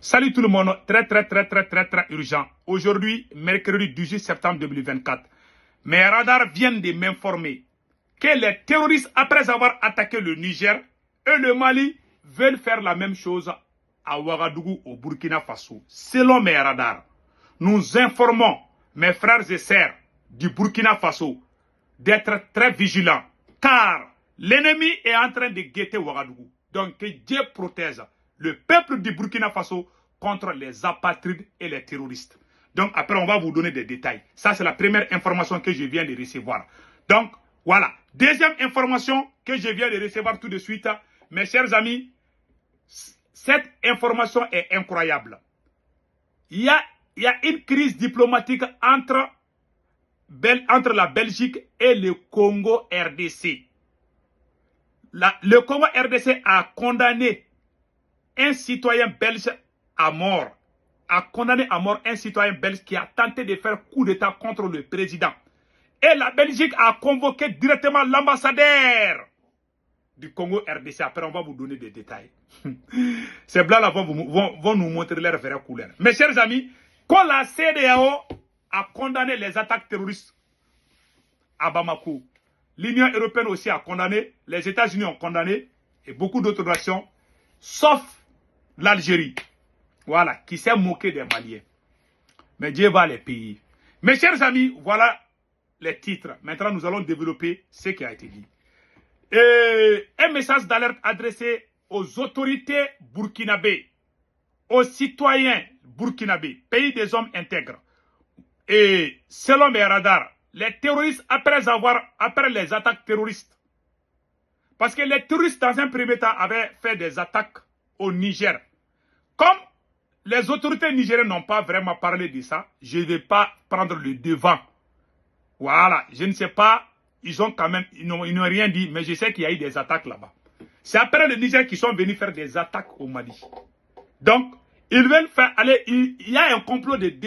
Salut tout le monde, très urgent. Aujourd'hui, mercredi 18 septembre 2024, mes radars viennent de m'informer que les terroristes, après avoir attaqué le Niger et le Mali, veulent faire la même chose à Ouagadougou, au Burkina Faso. Selon mes radars, nous informons mes frères et sœurs du Burkina Faso d'être très vigilants, car l'ennemi est en train de guetter Ouagadougou. Donc que Dieu protège le peuple du Burkina Faso contre les apatrides et les terroristes. Donc après, on va vous donner des détails. Ça, c'est la première information que je viens de recevoir. Donc, voilà. Deuxième information que je viens de recevoir tout de suite. Mes chers amis, cette information est incroyable. Il y a une crise diplomatique entre la Belgique et le Congo RDC. Le Congo RDC a condamné un citoyen belge à mort. A condamné à mort un citoyen belge qui a tenté de faire coup d'État contre le président. Et la Belgique a convoqué directement l'ambassadeur du Congo RDC. Après, on va vous donner des détails. Ces blancs-là vont nous montrer leur vraie couleur. Mes chers amis, quand la CEDEAO a condamné les attaques terroristes à Bamako, l'Union européenne aussi a condamné, les États-Unis ont condamné, et beaucoup d'autres nations, sauf l'Algérie, voilà, qui s'est moqué des Maliens. Mais Dieu va les payer. Mes chers amis, voilà les titres. Maintenant, nous allons développer ce qui a été dit. Un message d'alerte adressé aux autorités burkinabés, aux citoyens burkinabés, pays des hommes intègres. Et selon mes radars, les terroristes, après les attaques terroristes, parce que les terroristes, dans un premier temps, avaient fait des attaques au Niger. Comme les autorités nigériennes n'ont pas vraiment parlé de ça, je ne vais pas prendre le devant. Voilà, je ne sais pas, ils n'ont rien dit, mais je sais qu'il y a eu des attaques là-bas. C'est après le Niger qu'ils sont venus faire des attaques au Mali. Donc, ils veulent faire aller, il y a un complot des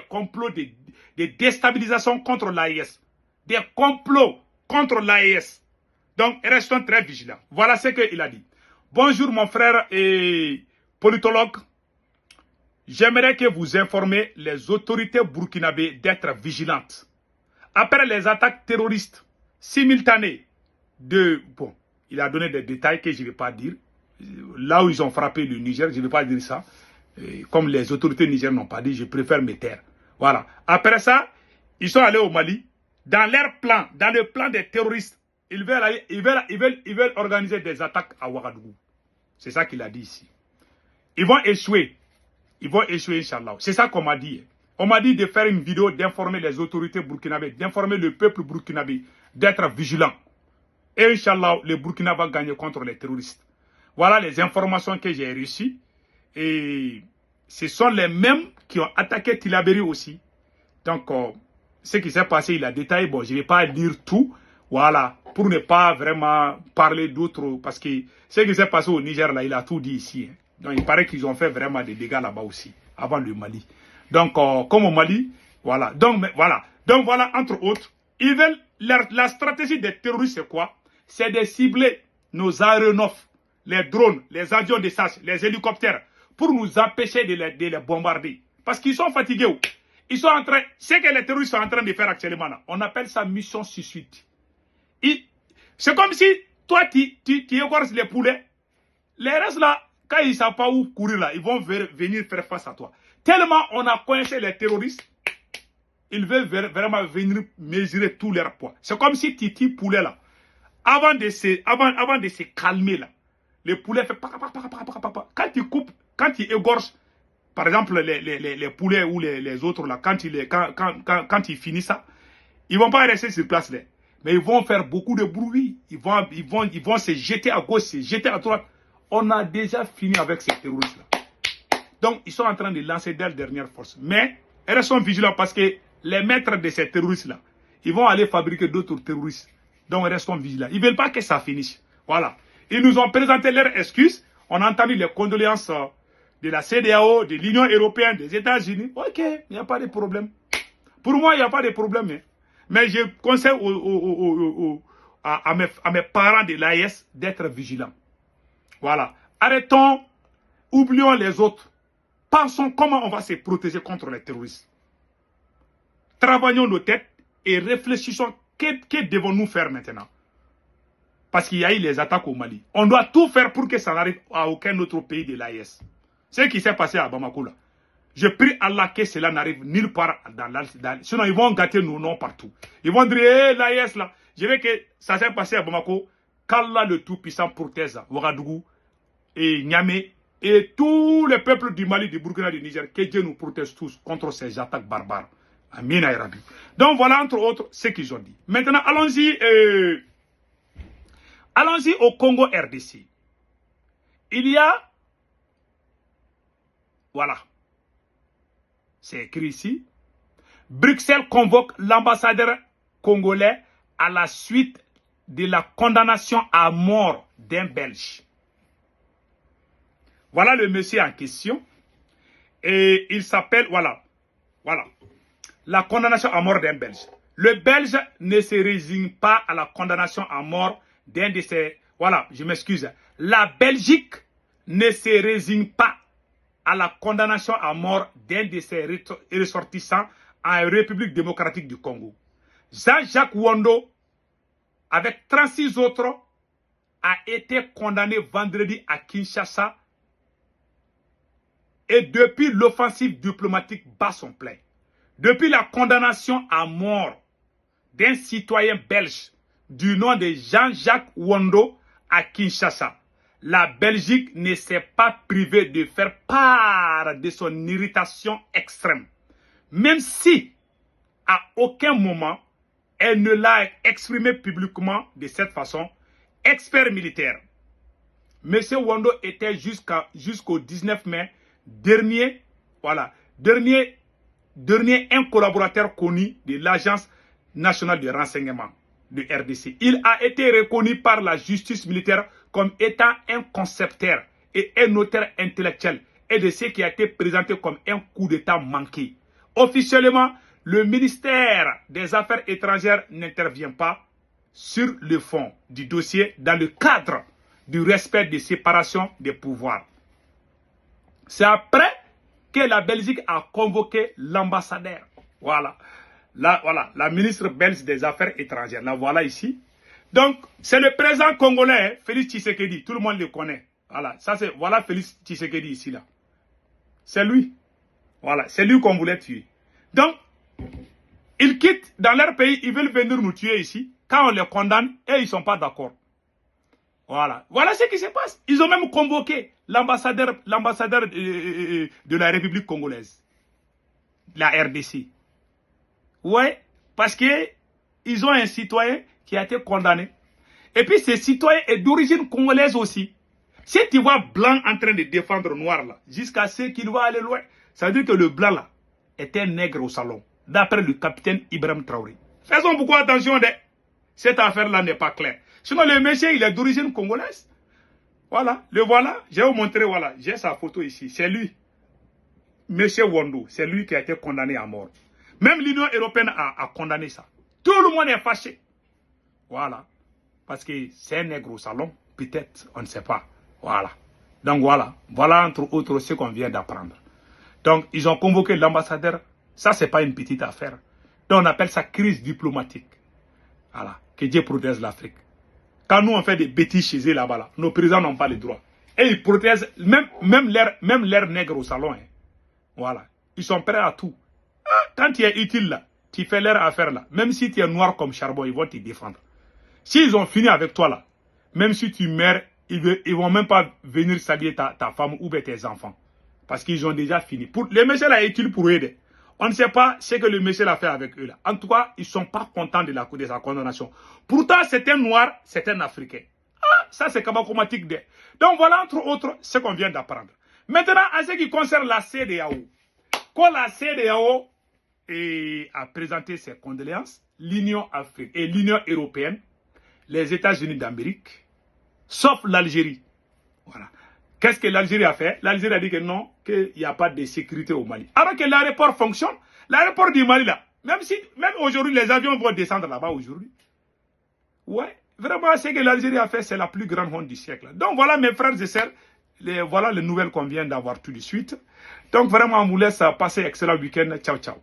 complots de déstabilisation contre l'AES. Des complots contre l'AES. Donc, restons très vigilants. Voilà ce qu'il a dit. Bonjour mon frère et politologue. J'aimerais que vous informez les autorités burkinabées d'être vigilantes. Après les attaques terroristes simultanées bon, il a donné des détails que je ne vais pas dire. Là où ils ont frappé le Niger, je ne vais pas dire ça. Comme les autorités nigériennes n'ont pas dit, je préfère me taire. Voilà. Après ça, ils sont allés au Mali. Dans leur plan, dans le plan des terroristes, ils veulent organiser des attaques à Ouagadougou. C'est ça qu'il a dit ici. Ils vont échouer. Ils vont échouer, Inch'Allah. C'est ça qu'on m'a dit. On m'a dit de faire une vidéo, d'informer les autorités burkinabées, d'informer le peuple burkinabé, d'être vigilant. Et Inch'Allah, le Burkina va gagner contre les terroristes. Voilà les informations que j'ai reçues. Et ce sont les mêmes qui ont attaqué Tillabéri aussi. Donc, ce qui s'est passé, il a détaillé. Bon, je ne vais pas dire tout. Voilà, pour ne pas vraiment parler d'autres. Parce que ce qui s'est passé au Niger, là, il a tout dit ici. Donc, il paraît qu'ils ont fait vraiment des dégâts là-bas aussi, avant le Mali. Donc, comme au Mali, voilà. Donc, voilà, entre autres, ils veulent, la stratégie des terroristes, c'est quoi? C'est de cibler nos aéronefs, les drones, les avions de chasse, les hélicoptères, pour nous empêcher de les bombarder. Parce qu'ils sont fatigués. Ils sont en train, ce que les terroristes sont en train de faire actuellement, là, on appelle ça mission suicide. C'est comme si, toi, tu égorges les poulets. Les restes là, quand ils ne savent pas où courir là, ils vont venir faire face à toi. Tellement on a coincé les terroristes, ils veulent vraiment venir mesurer tout leur poids. C'est comme si Titi poulet là, avant de se calmer là, le poulet fait quand tu coupes, quand tu égorges, par exemple les poulets ou les autres là, quand ils finissent ça, ils vont pas rester sur place là, mais ils vont faire beaucoup de bruit, ils vont se jeter à gauche, se jeter à droite. On a déjà fini avec ces terroristes là. Donc, ils sont en train de lancer leur dernière force. Mais, restons vigilants parce que les maîtres de ces terroristes-là, ils vont aller fabriquer d'autres terroristes. Donc, restons vigilants. Ils ne veulent pas que ça finisse. Voilà. Ils nous ont présenté leurs excuses. On a entendu les condoléances de la CEDEAO, de l'Union européenne, des États-Unis. Ok, il n'y a pas de problème. Pour moi, il n'y a pas de problème. Hein. Mais je conseille à mes parents de l'AES d'être vigilants. Voilà. Arrêtons, oublions les autres. pensons comment on va se protéger contre les terroristes. Travaillons nos têtes et réfléchissons que devons-nous faire maintenant. Parce qu'il y a eu les attaques au Mali. On doit tout faire pour que ça n'arrive à aucun autre pays de l'AES. Ce qui s'est passé à Bamako là. Je prie Allah que cela n'arrive nulle part sinon ils vont gâter nos noms partout. Ils vont dire, hey, l'AES là. Je veux que ça s'est passé à Bamako. Qu'Allah le Tout-Puissant protège Ouagadougou et Niamey et tous les peuples du Mali, du Burkina, du Niger. Que Dieu nous protège tous contre ces attaques barbares. Amin ya Rabbi. Donc voilà entre autres ce qu'ils ont dit. Maintenant allons-y au Congo RDC. Il y a, voilà, c'est écrit ici, Bruxelles convoque l'ambassadeur congolais à la suite de la condamnation à mort d'un Belge. Voilà le monsieur en question. Et il s'appelle, voilà, la condamnation à mort d'un Belge. Le Belge ne se résigne pas à la condamnation à mort d'un de ses... Voilà, je m'excuse. La Belgique ne se résigne pas à la condamnation à mort d'un de ses ressortissants en République démocratique du Congo. Jean-Jacques Wondo, avec 36 autres, a été condamné vendredi à Kinshasa et depuis l'offensive diplomatique bat son plein. Depuis la condamnation à mort d'un citoyen belge du nom de Jean-Jacques Wondo à Kinshasa, la Belgique ne s'est pas privée de faire part de son irritation extrême. Même si, à aucun moment, elle ne l'a exprimé publiquement de cette façon, expert militaire. M. Wondo était jusqu'au 19 mai dernier un collaborateur connu de l'Agence nationale de renseignement de RDC. Il a été reconnu par la justice militaire comme étant un concepteur et un auteur intellectuel et de ce qui a été présenté comme un coup d'État manqué. Officiellement, le ministère des Affaires étrangères n'intervient pas sur le fond du dossier dans le cadre du respect de séparation des pouvoirs. C'est après que la Belgique a convoqué l'ambassadeur. Voilà. Là, voilà, la ministre belge des Affaires étrangères. La voilà ici. Donc, c'est le président congolais, Félix Tshisekedi. Tout le monde le connaît. Voilà, ça c'est, voilà Félix Tshisekedi ici, là. C'est lui. Voilà, c'est lui qu'on voulait tuer. Donc, ils quittent dans leur pays, ils veulent venir nous tuer ici. Quand on les condamne, et ils ne sont pas d'accord. Voilà. Voilà ce qui se passe. Ils ont même convoqué l'ambassadeur de la République congolaise. La RDC. Ouais, parce que ils ont un citoyen qui a été condamné. Et puis ce citoyen est d'origine congolaise aussi. Si tu vois blanc en train de défendre noir là, jusqu'à ce qu'il va aller loin, ça veut dire que le blanc là est un nègre au salon, d'après le capitaine Ibrahim Traoré. Faisons beaucoup attention, cette affaire-là n'est pas claire. Sinon le monsieur il est d'origine congolaise. Voilà, le voilà, je vais vous montrer, voilà, j'ai sa photo ici, c'est lui. Monsieur Wondo, c'est lui qui a été condamné à mort. Même l'Union européenne a condamné ça. Tout le monde est fâché. Voilà. Parce que c'est un nègre au salon. Peut-être, on ne sait pas. Voilà. Donc voilà. Voilà entre autres ce qu'on vient d'apprendre. Donc ils ont convoqué l'ambassadeur. Ça, c'est pas une petite affaire. Donc on appelle ça crise diplomatique. Voilà. Que Dieu protège l'Afrique. Quand nous on fait des bêtises chez eux là-bas, là, nos présidents n'ont pas le droit. Et ils protègent même l'air nègre au salon. Hein. Voilà. Ils sont prêts à tout. Quand tu es utile là, tu fais leur affaire là, même si tu es noir comme charbon, ils vont te défendre. S'ils ont fini avec toi là, même si tu meurs, ils ne vont même pas venir saluer ta femme ou tes enfants. Parce qu'ils ont déjà fini. Le monsieur là est utile pour aider. On ne sait pas ce que le monsieur a fait avec eux là. En tout cas, ils ne sont pas contents de sa condamnation. Pourtant, c'est un noir, c'est un africain. Ah, ça c'est kabakomatique. Donc voilà entre autres ce qu'on vient d'apprendre. Maintenant, en ce qui concerne la CEDEAO. Quand la CEDEAO a présenté ses condoléances, l'Union africaine et l'Union européenne, les États-Unis d'Amérique, sauf l'Algérie. Voilà. Qu'est-ce que l'Algérie a fait? L'Algérie a dit que non, qu'il n'y a pas de sécurité au Mali. Alors que l'aéroport fonctionne, l'aéroport du Mali là, même aujourd'hui les avions vont descendre là-bas aujourd'hui. Ouais, vraiment ce que l'Algérie a fait, c'est la plus grande honte du siècle. Donc voilà mes frères et sœurs, voilà les nouvelles qu'on vient d'avoir tout de suite. Donc vraiment, on vous laisse passer excellent week-end. Ciao, ciao.